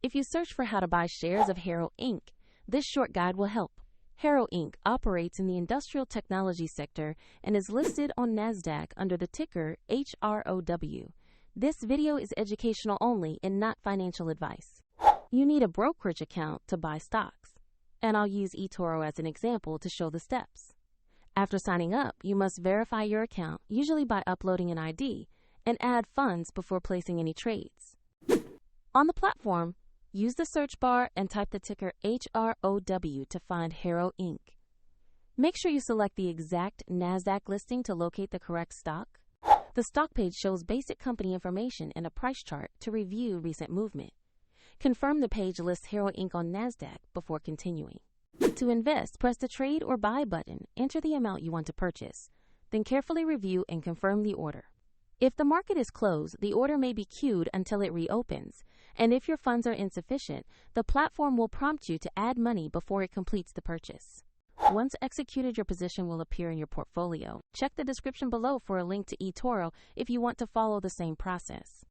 If you search for how to buy shares of Harrow Inc., this short guide will help. Harrow Inc. operates in the industrial technology sector and is listed on NASDAQ under the ticker HROW. This video is educational only and not financial advice. You need a brokerage account to buy stocks, and I'll use eToro as an example to show the steps. After signing up, you must verify your account, usually by uploading an ID, and add funds before placing any trades. On the platform, use the search bar and type the ticker HROW to find Harrow Inc. Make sure you select the exact NASDAQ listing to locate the correct stock. The stock page shows basic company information and a price chart to review recent movement. Confirm the page lists Harrow Inc. on NASDAQ before continuing. To invest, press the Trade or Buy button, enter the amount you want to purchase, then carefully review and confirm the order. If the market is closed, the order may be queued until it reopens, and if your funds are insufficient, the platform will prompt you to add money before it completes the purchase. Once executed, your position will appear in your portfolio. Check the description below for a link to eToro if you want to follow the same process.